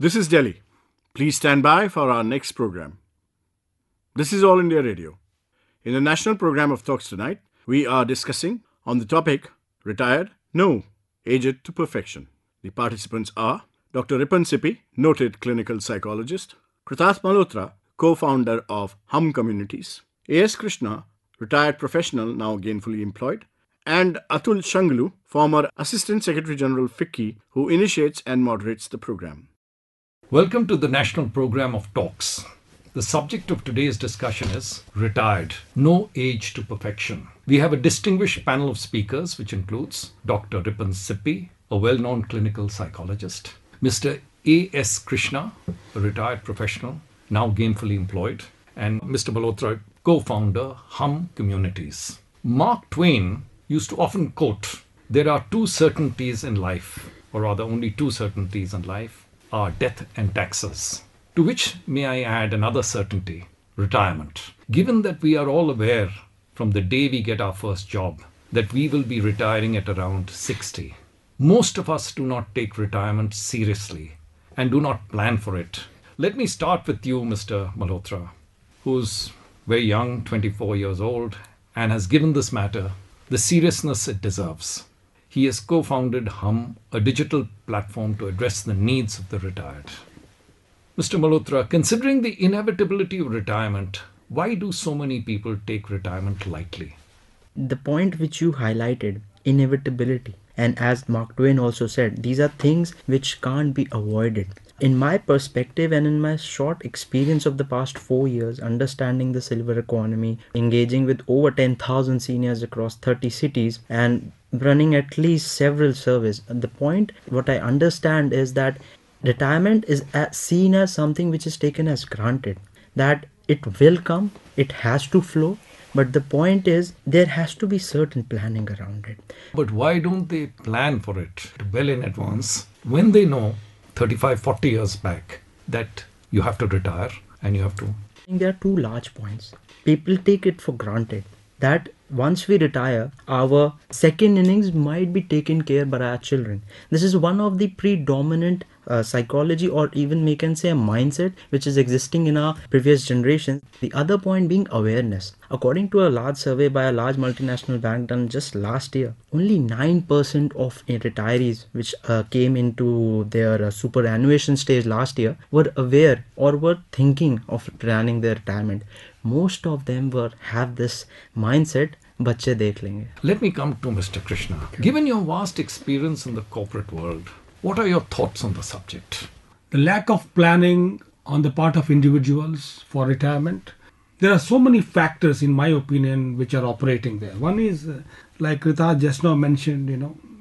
This is Delhi. Please stand by for our next program. This is All India Radio. In the national program of Talks tonight, we are discussing on the topic Retired? No, Aged to Perfection. The participants are Dr. Ripan Sippy, noted clinical psychologist, Kritarth Malhotra, co-founder of Communities, A.S. Krishna, retired professional now gainfully employed, and Atul Shungloo, former Assistant Secretary General FICCI, who initiates and moderates the program. Welcome to the national program of Talks. The subject of today's discussion is Retired, No Age to Perfection. We have a distinguished panel of speakers, which includes Dr. Ripan Sippy, a well-known clinical psychologist, Mr. A.S. Krishna, a retired professional, now gainfully employed, and Mr. Malhotra, co-founder, Communities. Mark Twain used to often quote, "There are two certainties in life, or rather only two certainties in life, are death and taxes." To which may I add another certainty, retirement. Given that we are all aware from the day we get our first job that we will be retiring at around 60, most of us do not take retirement seriously and do not plan for it. Let me start with you, Mr. Malhotra, who's very young, 24 years old, and has given this matter the seriousness it deserves. He has co-founded a digital platform to address the needs of the retired. Mr. Malhotra, considering the inevitability of retirement, why do so many people take retirement lightly? The point which you highlighted, inevitability, and as Mark Twain also said, these are things which can't be avoided. In my perspective and in my short experience of the past 4 years, understanding the silver economy, engaging with over 10,000 seniors across 30 cities, and running at least several surveys, the point what I understand is that retirement is seen as something which is taken as granted, that it will come, it has to flow, but the point is there has to be certain planning around it. But why don't they plan for it well in advance when they know 35, 40 years back that you have to retire and you have to? I think there are two large points. People take it for granted that once we retire, our second innings might be taken care by our children. This is one of the predominant psychology, or even we can say a mindset which is existing in our previous generations. The other point being awareness. According to a large survey by a large multinational bank done just last year, only 9% of retirees which came into their superannuation stage last year were aware or were thinking of planning their retirement. Most of them have this mindset, बच्चे देख लेंगे. Let me come to Mr. Krishna. Given your vast experience in the corporate world, what are your thoughts on the subject? The lack of planning on the part of individuals for retirement. There are so many factors, in my opinion, which are operating there. One is, like Kritarth just now mentioned,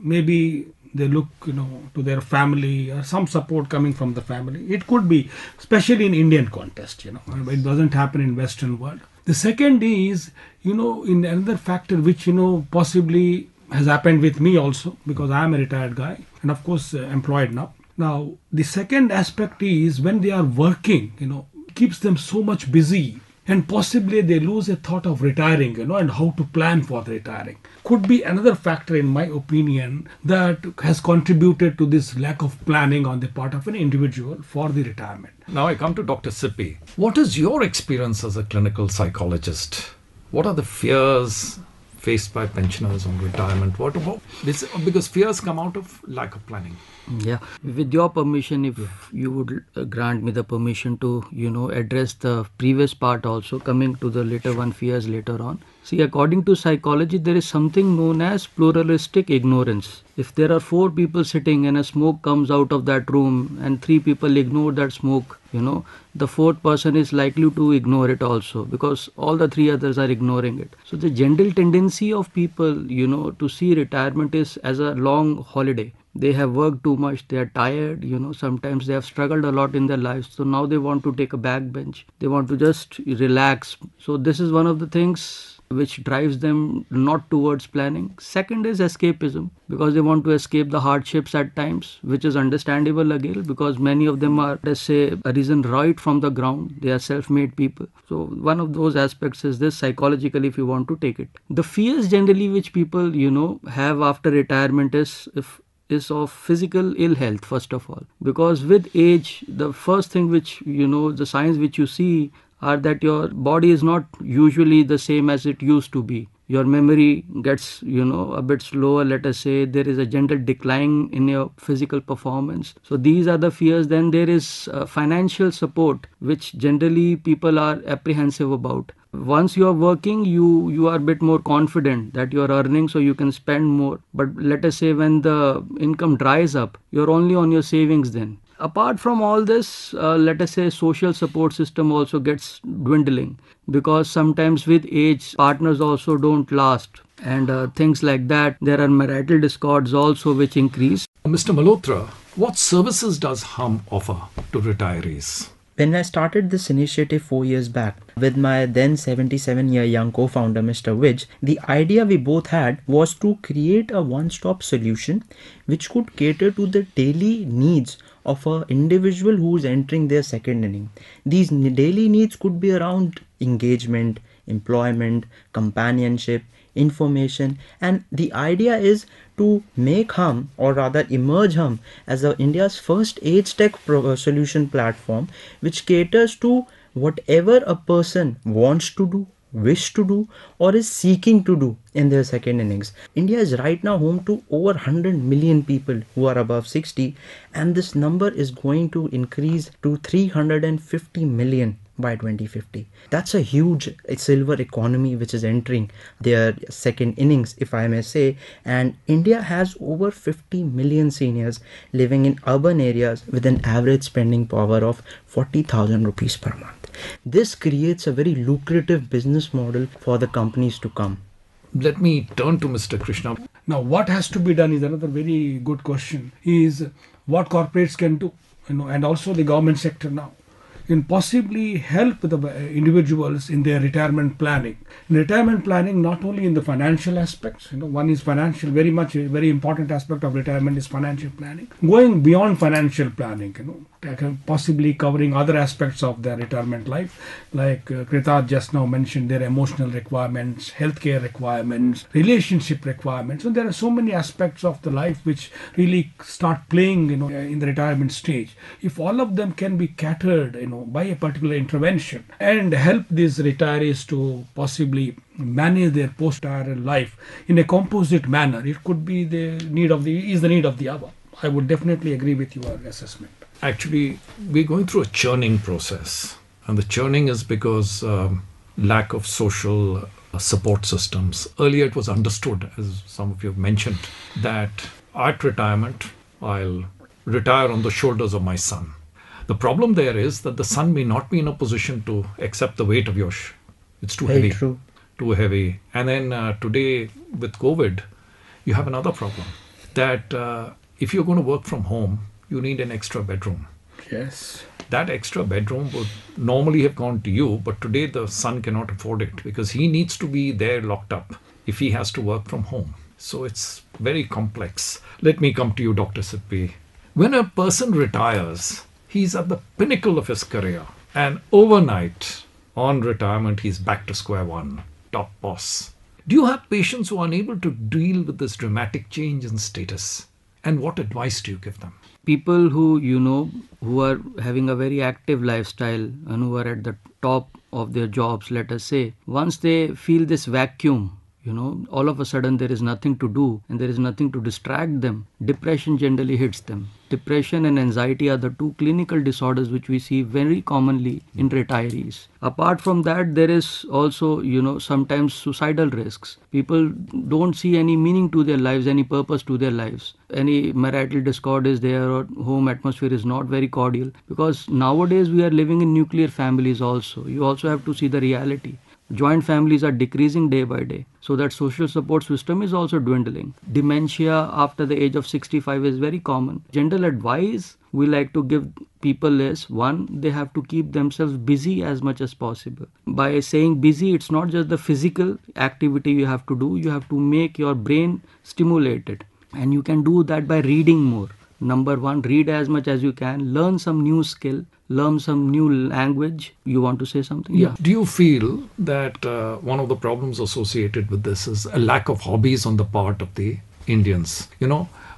maybe they look, to their family or some support coming from the family. It could be, especially in Indian context, it doesn't happen in Western world. The second is, in another factor which, possibly has happened with me also, because I am a retired guy and of course employed now. Now, the second aspect is when they are working, keeps them so much busy, and possibly they lose a thought of retiring, and how to plan for retiring. Could be another factor, in my opinion, that has contributed to this lack of planning on the part of an individual for the retirement. Now I come to Dr. Sippy. What is your experience as a clinical psychologist? What are the fears faced by pensioners on retirement? What about this? Because fears come out of lack of planning. Yeah, with your permission, if you would grant me the permission to, address the previous part also, coming to the later one, fears later on. See, according to psychology, there is something known as pluralistic ignorance. If there are 4 people sitting and a smoke comes out of that room and 3 people ignore that smoke, the 4th person is likely to ignore it also, because all the 3 others are ignoring it. So the general tendency of people, to see retirement is as a long holiday. They have worked too much, they are tired, sometimes they have struggled a lot in their lives. So now they want to take a backbench. They want to just relax. So this is one of the things which drives them not towards planning. Second is escapism, because they want to escape the hardships at times, which is understandable again, because many of them are, let's say, arisen right from the ground. They are self-made people. So one of those aspects is this, psychologically, if you want to take it. The fears generally which people, have after retirement is, if is of physical ill health, first of all. Because with age, the first thing which, the signs which you see are that your body is not usually the same as it used to be. Your memory gets, a bit slower. Let us say there is a gentle decline in your physical performance. So these are the fears. Then there is financial support, which generally people are apprehensive about. Once you are working, you are a bit more confident that you are earning, so you can spend more. But let us say when the income dries up, you're only on your savings then. Apart from all this, let us say social support system also gets dwindling, because sometimes with age partners also don't last, and things like that. There are marital discords also which increase. Mr. Malhotra, what services does HUM offer to retirees? When I started this initiative 4 years back with my then 77-year young co-founder Mr. Wij, the idea we both had was to create a one-stop solution which could cater to the daily needs of an individual who is entering their second inning. These daily needs could be around engagement, employment, companionship, information, and the idea is to make HUM, or rather emerge HUM, as India's first age tech solution platform which caters to whatever a person wants to do, wish to do, or is seeking to do in their second innings. India is right now home to over 100 million people who are above 60, and this number is going to increase to 350 million by 2050. That's a huge silver economy which is entering their second innings, if I may say. And India has over 50 million seniors living in urban areas with an average spending power of 40,000 rupees per month. This creates a very lucrative business model for the companies to come. Let me turn to Mr. Krishna. Now, what has to be done is another very good question, is what corporates can do, and also the government sector now, can possibly help the individuals in their retirement planning. In retirement planning, not only in the financial aspects, one is financial, very much a very important aspect of retirement is financial planning. Going beyond financial planning, possibly covering other aspects of their retirement life, like Kritarth just now mentioned, their emotional requirements, healthcare requirements, relationship requirements. So there are so many aspects of the life which really start playing, in the retirement stage. If all of them can be catered, by a particular intervention and help these retirees to possibly manage their post-retirement life in a composite manner, it could be the need of the hour. I would definitely agree with your assessment. Actually, we're going through a churning process, and the churning is because lack of social support systems. Earlier it was understood, as some of you have mentioned, that at retirement I'll retire on the shoulders of my son. The problem there is that the son may not be in a position to accept the weight of yours. It's too Very heavy. true. Too heavy. And then today with COVID, you have another problem, that if you're going to work from home, you need an extra bedroom. Yes. That extra bedroom would normally have gone to you, but today the son cannot afford it because he needs to be there locked up if he has to work from home. So it's very complex. Let me come to you, Dr. Sippy. When a person retires, he's at the pinnacle of his career, and overnight on retirement, he's back to square one, top boss. Do you have patients who are unable to deal with this dramatic change in status? And what advice do you give them? People who, who are having a very active lifestyle and who are at the top of their jobs, let us say, once they feel this vacuum, all of a sudden there is nothing to do and there is nothing to distract them, depression generally hits them. Depression and anxiety are the two clinical disorders which we see very commonly in retirees. Apart from that, there is also, sometimes suicidal risks. People don't see any meaning to their lives, any purpose to their lives. Any marital discord is there, or home atmosphere is not very cordial, because nowadays we are living in nuclear families also. You also have to see the reality. Joint families are decreasing day by day, so that social support system is also dwindling. Dementia after the age of 65 is very common. General advice we like to give people is, one, they have to keep themselves busy as much as possible. By saying busy, it's not just the physical activity you have to do, you have to make your brain stimulated, and you can do that by reading more. Number one, read as much as you can, learn some new skill, learn some new language. You want to say something? Yeah. Do you feel that one of the problems associated with this is a lack of hobbies on the part of the Indians?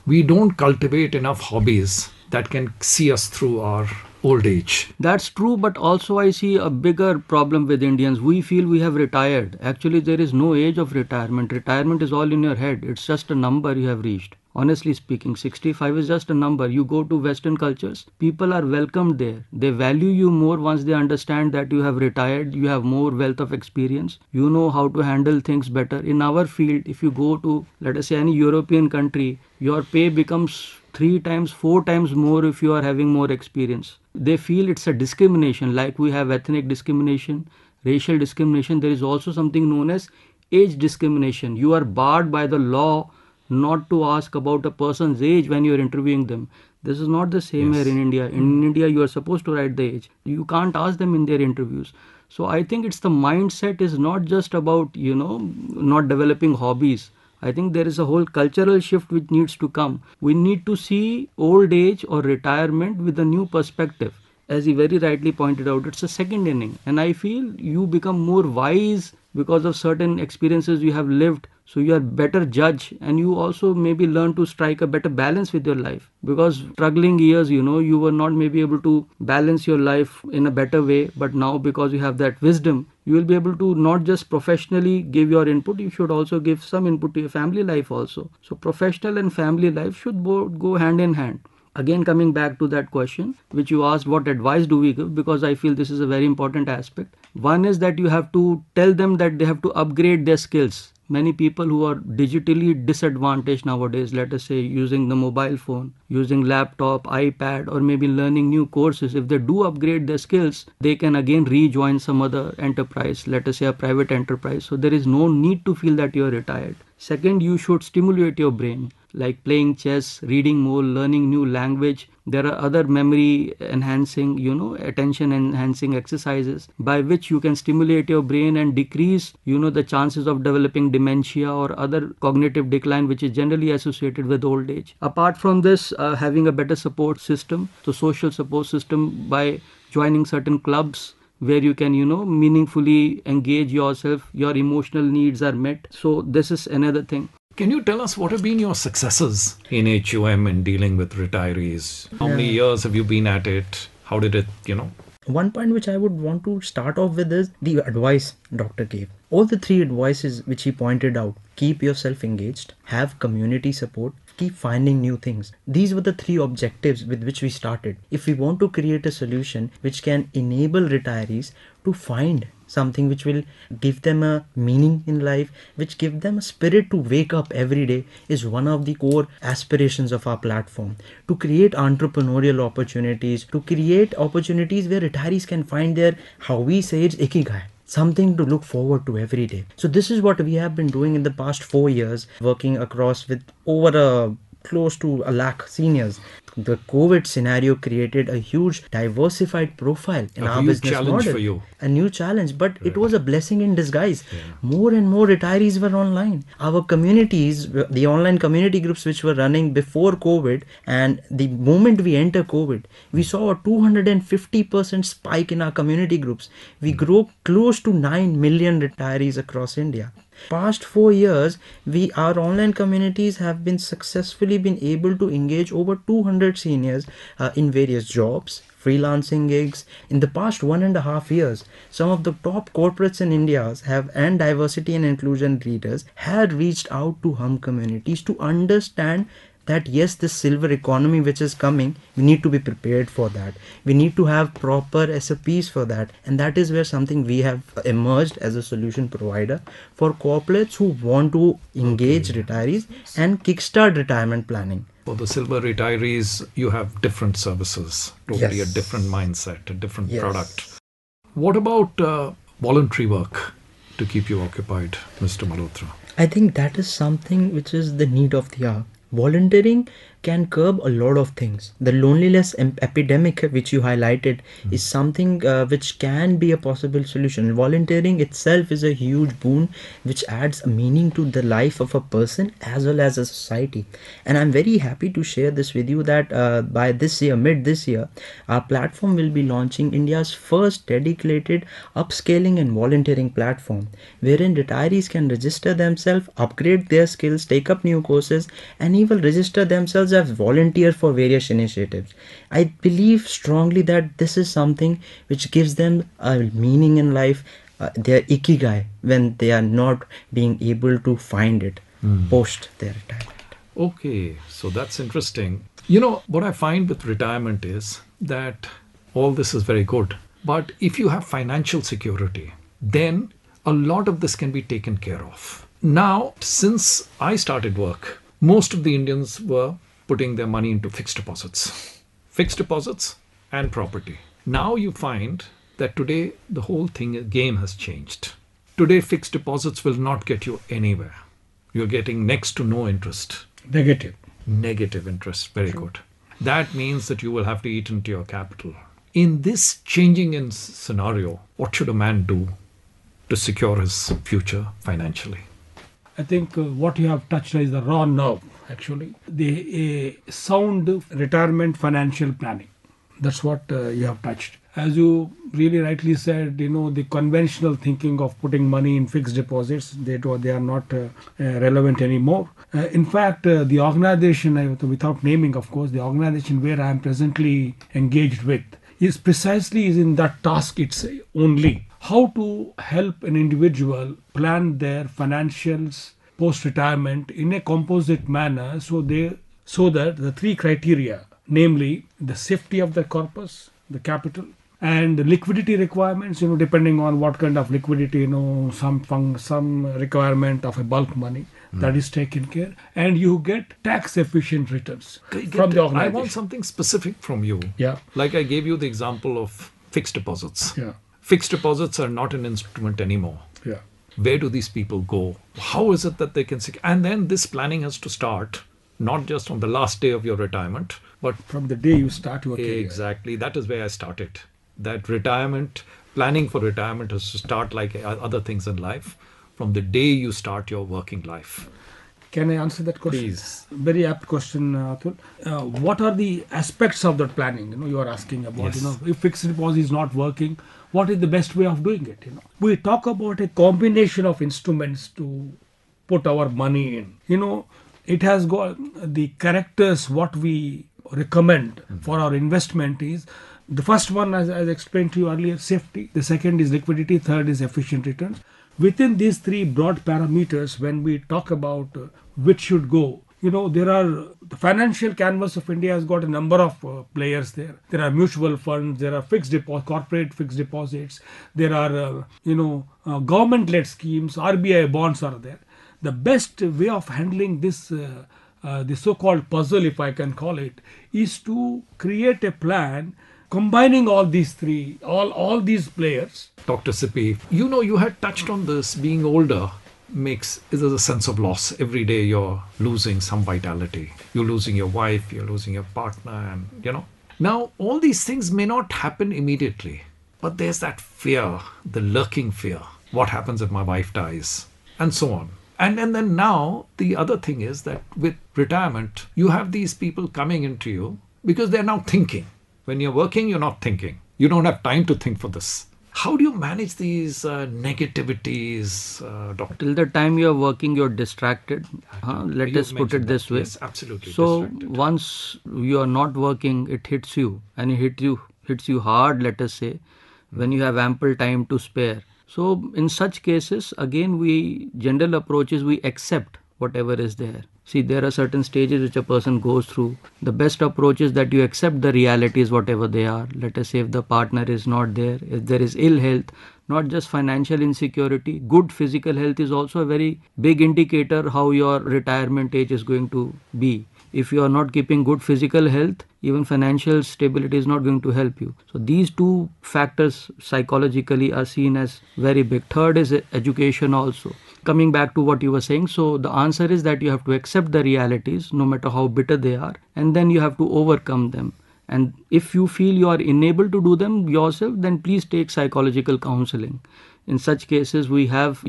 we don't cultivate enough hobbies that can see us through our old age. That's true, but also I see a bigger problem with Indians. We feel we have retired. Actually, there is no age of retirement. Retirement is all in your head. It's just a number you have reached. Honestly speaking, 65 is just a number. You go to Western cultures, people are welcomed there. They value you more once they understand that you have retired, you have more wealth of experience, you know how to handle things better. In our field, if you go to, let us say, any European country, your pay becomes 3 times, 4 times more if you are having more experience. They feel it's a discrimination, like we have ethnic discrimination, racial discrimination. There is also something known as age discrimination. You are barred by the law not to ask about a person's age when you are interviewing them. This is not the same here in India. In India, you are supposed to write the age. You can't ask them in their interviews. So I think it's the mindset is not just about, not developing hobbies. I think there is a whole cultural shift which needs to come. We need to see old age or retirement with a new perspective. As he very rightly pointed out, it's a second inning. And I feel you become more wise because of certain experiences you have lived. So you are better judge, and you also maybe learn to strike a better balance with your life. Because struggling years, you were not maybe able to balance your life in a better way. But now because you have that wisdom, you will be able to not just professionally give your input, you should also give some input to your family life also. So professional and family life should both go hand in hand. Again, coming back to that question which you asked, what advice do we give? Because I feel this is a very important aspect. One is that you have to tell them that they have to upgrade their skills. Many people who are digitally disadvantaged nowadays, let us say using the mobile phone, using laptop, iPad, or maybe learning new courses, if they do upgrade their skills, they can again rejoin some other enterprise, let us say a private enterprise. So there is no need to feel that you are retired. Second, you should stimulate your brain, like playing chess, reading more, learning new language. There are other memory enhancing, attention enhancing exercises by which you can stimulate your brain and decrease, the chances of developing dementia or other cognitive decline, which is generally associated with old age. Apart from this, having a better support system, so social support system by joining certain clubs where you can, meaningfully engage yourself, your emotional needs are met. So this is another thing. Can you tell us what have been your successes in HUM in dealing with retirees? How many years have you been at it? How did it, One point which I would want to start off with is the advice doctor gave. All the 3 advices which he pointed out: keep yourself engaged, have community support, keep finding new things. These were the 3 objectives with which we started. If we want to create a solution which can enable retirees to find something which will give them a meaning in life, which give them a spirit to wake up every day, is one of the core aspirations of our platform. To create entrepreneurial opportunities, to create opportunities where retirees can find their, how we say it's ikigai, something to look forward to every day. So this is what we have been doing in the past 4 years, working across with over close to 1 lakh seniors. The COVID scenario created a huge diversified profile in our business model. A huge challenge for you. A new challenge, but it was a blessing in disguise. More and more retirees were online. Our communities, the online community groups which were running before COVID, and the moment we enter COVID, we saw a 250% spike in our community groups. We grew close to 9 million retirees across India. Past 4 years, our online communities have been successfully been able to engage over 200 seniors in various jobs, freelancing gigs. In the past 1.5 years, some of the top corporates in India and diversity and inclusion leaders had reached out to hum communities to understand that yes, this silver economy which is coming, we need to be prepared for that. We need to have proper SOPs for that. And that is where something we have emerged as a solution provider for corporates who want to engage retirees and kickstart retirement planning. For the silver retirees, you have different services, totally a different mindset, a different product. What about voluntary work to keep you occupied, Mr. Malhotra? I think that is something which is the need of the hour. Volunteering can curb a lot of things. The loneliness epidemic which you highlighted is something which can be a possible solution. Volunteering itself is a huge boon which adds meaning to the life of a person as well as a society. And I'm very happy to share this with you that by this year, mid this year, our platform will be launching India's first dedicated upscaling and volunteering platform, wherein retirees can register themselves, upgrade their skills, take up new courses, and even register themselves as volunteer for various initiatives. I believe strongly that this is something which gives them a meaning in life, their ikigai, when they are not being able to find it post their retirement. Okay, so that's interesting. You know, what I find with retirement is that all this is very good. But if you have financial security, then a lot of this can be taken care of. Now, since I started work, most of the Indians were putting their money into fixed deposits and property. Now you find that today the whole game has changed. Today, fixed deposits will not get you anywhere. You're getting next to no interest. Negative interest. Very good. That means that you will have to eat into your capital. In this changing scenario, what should a man do to secure his future financially? I think what you have touched is the raw nerve, actually. The sound retirement financial planning. That's what you have touched. As you really rightly said, the conventional thinking of putting money in fixed deposits, they are not relevant anymore. In fact, the organization, without naming, of course, the organization where I am presently engaged with is in that task it's only how to help an individual plan their financials post-retirement in a composite manner so that the three criteria, namely the safety of the corpus, the capital, and the liquidity requirements, depending on what kind of liquidity, some requirement of a bulk money that is taken care, and you get tax efficient returns from the organization. I want something specific from you. Yeah. Like I gave you the example of fixed deposits. Yeah. Fixed deposits are not an instrument anymore. Yeah. Where do these people go? How is it that they can and then this planning has to start not just on the last day of your retirement, but from the day you start your career. Exactly. That is where I started. That planning for retirement has to start like other things in life from the day you start your working life. Can I answer that question? Please. Very apt question, Atul. What are the aspects of that planning? You are asking about. Yes. If fixed deposit is not working, what is the best way of doing it? We talk about a combination of instruments to put our money in. It has got the characters. What we recommend for our investment is the first one, as I explained to you earlier, safety. The second is liquidity. Third is efficient returns. Within these three broad parameters, when we talk about which should go, there are the financial canvas of India has got a number of players there. There are mutual funds, there are corporate fixed deposits, there are government-led schemes, RBI bonds are there. The best way of handling this the so-called puzzle, if I can call it, is to create a plan combining all these three, all these players. Dr. Sippy, you had touched on this. Being older is a sense of loss. Every day you're losing some vitality. You're losing your wife, you're losing your partner, and Now, all these things may not happen immediately, but there's that fear, the lurking fear. What happens if my wife dies? And so on. And then now, the other thing is that with retirement, you have these people coming into you because they're now thinking. When you're working, you're not thinking. You don't have time to think for this. How do you manage these negativities, Doctor? Till the time you're working, you're distracted. Let us put it this way. Yes, absolutely. So distracted. once you are not working, it hits you, and it hits you hard, let us say, when you have ample time to spare. So in such cases, again, general approach is we accept whatever is there. See, there are certain stages which a person goes through. The best approach is that you accept the realities, whatever they are. Let us say if the partner is not there, if there is ill health, not just financial insecurity, good physical health is also a very big indicator how your retirement age is going to be. If you are not keeping good physical health, even financial stability is not going to help you. So these two factors psychologically are seen as very big. Third is education also. coming back to what you were saying, so the answer is that you have to accept the realities no matter how bitter they are, and then you have to overcome them. And if you feel you are unable to do them yourself, then please take psychological counseling. In such cases, we have,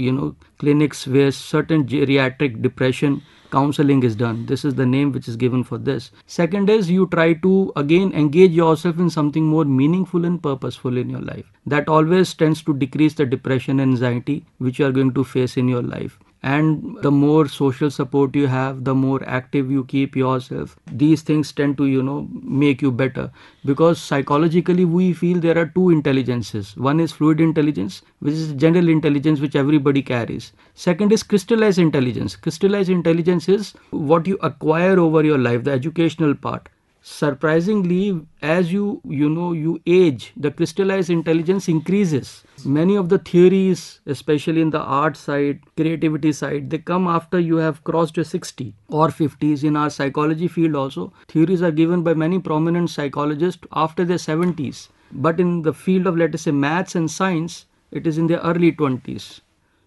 clinics where certain geriatric depression counseling is done. This is the name which is given for this. Second is you try to again engage yourself in something more meaningful and purposeful in your life. That always tends to decrease the depression and anxiety which you are going to face in your life. And the more social support you have, the more active you keep yourself, these things tend to make you better, because psychologically we feel there are two intelligences. One is fluid intelligence, which is general intelligence which everybody carries. Second is crystallized intelligence. Crystallized intelligence is what you acquire over your life, the educational part. Surprisingly, as you age, the crystallized intelligence increases. Many of the theories, especially in the art side, creativity side, they come after you have crossed your 60 or 50s. In our psychology field also, theories are given by many prominent psychologists after their 70s. But in the field of, let us say, maths and science, it is in their early 20s.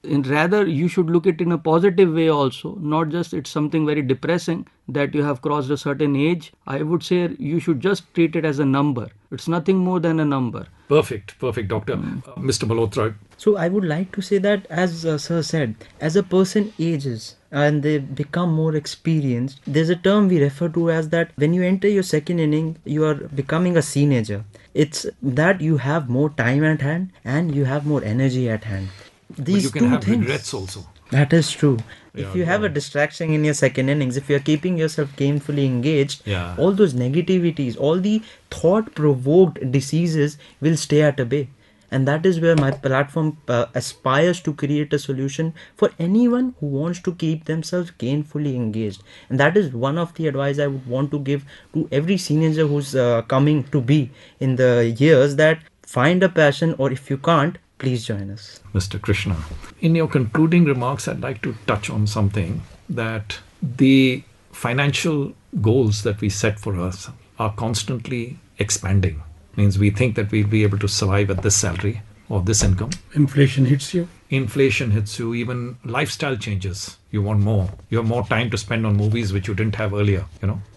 And rather, you should look at it in a positive way also, not just it's something very depressing that you have crossed a certain age. I would say you should just treat it as a number. It's nothing more than a number. Perfect, Doctor. Mr. Malhotra. So I would like to say that, as Sir said, as a person ages and they become more experienced, there's a term we refer to as that when you enter your second inning, you are becoming a teenager. It's that you have more time at hand and you have more energy at hand. These but you can two have things. regrets also. That is true. Yeah, if you have a distraction in your second innings, if you are keeping yourself gainfully engaged, all those negativities, all the thought-provoked diseases will stay at a bay. And that is where my platform aspires to create a solution for anyone who wants to keep themselves gainfully engaged. And that is one of the advice I would want to give to every teenager who's coming to be in the years, that find a passion, or if you can't, please join us. Mr. Krishna, in your concluding remarks, I'd like to touch on something, that the financial goals that we set for us are constantly expanding. Means we think that we'll be able to survive at this salary or this income. Inflation hits you. Even lifestyle changes. You want more. You have more time to spend on movies which you didn't have earlier.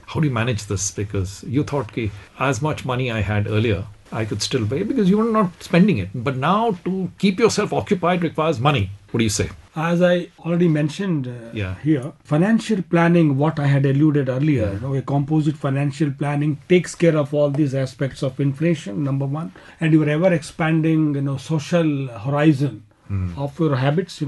How do you manage this? Because you thought as much money I had earlier, I could still pay because you were not spending it. But now to keep yourself occupied requires money. What do you say? As I already mentioned here, financial planning, what I had alluded earlier, a composite financial planning takes care of all these aspects of inflation, number one, and your ever expanding, social horizon of your habits,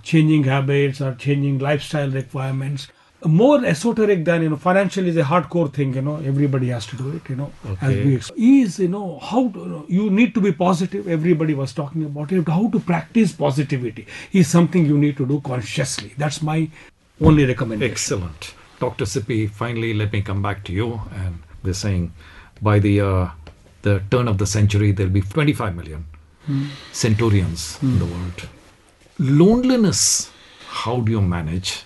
changing habits or changing lifestyle requirements. More esoteric than, financial is a hardcore thing, everybody has to do it, Okay. How you need to be positive. Everybody was talking about it. How to practice positivity is something you need to do consciously. That's my only recommendation. Excellent. Dr. Sippy, finally, let me come back to you. And they're saying by the turn of the century, there'll be 25 million centurions in the world. Loneliness, how do you manage?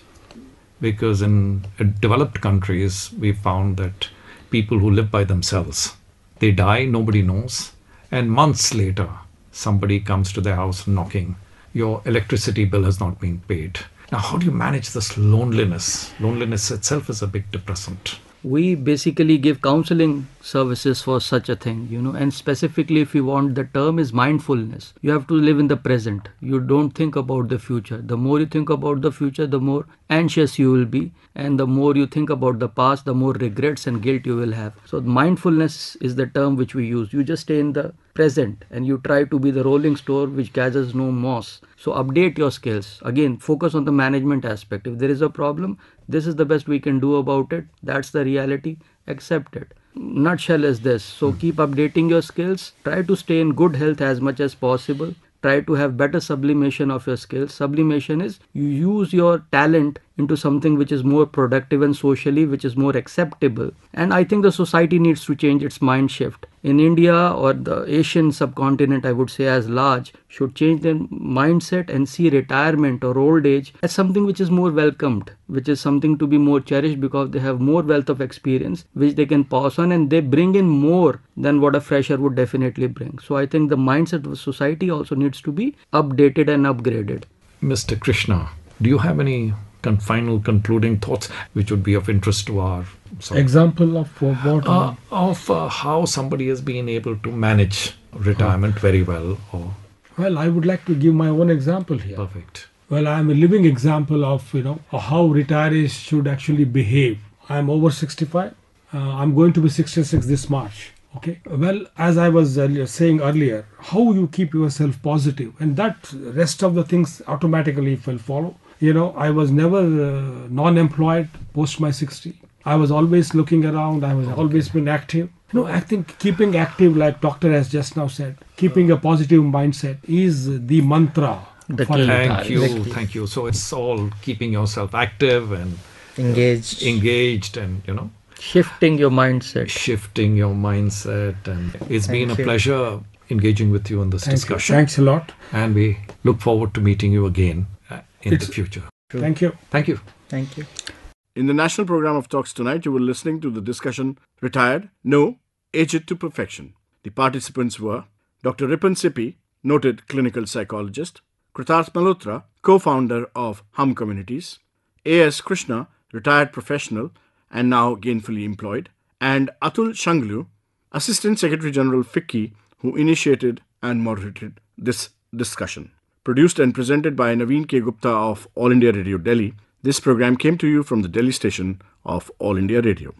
Because in developed countries, we found that people who live by themselves, they die, nobody knows. And months later, somebody comes to their house knocking. Your electricity bill has not been paid. Now, how do you manage this loneliness? Loneliness itself is a big depressant. We basically give counseling services for such a thing, and specifically if you want, the term is mindfulness. You have to live in the present. You don't think about the future. The more you think about the future, the more anxious you will be, and the more you think about the past, the more regrets and guilt you will have. So mindfulness is the term which we use. You just stay in the present and you try to be the rolling store which gathers no moss. So update your skills. Again, focus on the management aspect. If there is a problem, this is the best we can do about it. That's the reality. Accept it. Nutshell is this. So keep updating your skills. Try to stay in good health as much as possible. Try to have better sublimation of your skills. Sublimation is you use your talent into something which is more productive and socially which is more acceptable. And I think the society needs to change its mind shift. In India or the Asian subcontinent, I would say as large, should change their mindset and see retirement or old age as something which is more welcomed, which is something to be more cherished because they have more wealth of experience which they can pass on, and they bring in more than what a fresher would definitely bring. So I think the mindset of society also needs to be updated and upgraded. Mr. Krishna, do you have any final concluding thoughts which would be of interest to our Example of what? how somebody has been able to manage retirement very well? Or Well, I would like to give my own example here. perfect. Well, I'm a living example of how retirees should actually behave. I'm over 65. I'm going to be 66 this March. Okay. Well, as I was saying earlier, how you keep yourself positive, and that rest of the things automatically will follow. I was never non-employed post my 60. I was always looking around. I was always been active. I think keeping active, like doctor has just now said, keeping a positive mindset is the mantra. The for key. a Thank retiree. you. Thank you. So it's all keeping yourself active and Engaged. and Shifting your mindset. shifting your mindset. And it's been a you. pleasure engaging with you in this Thank you. discussion. Thanks a lot. And we look forward to meeting you again in the future. Thank you. Thank you. Thank you. In the national program of talks tonight, you were listening to the discussion Retired? No, Age It to Perfection. The participants were Dr. Ripan Sippy, noted clinical psychologist, Kritarth Malhotra, co-founder of Hum Communities, A.S. Krishna, retired professional and now gainfully employed, and Atul Shungloo, Assistant Secretary General FICCI, who initiated and moderated this discussion. Produced and presented by Naveen K. Gupta of All India Radio Delhi, this program came to you from the Delhi station of All India Radio.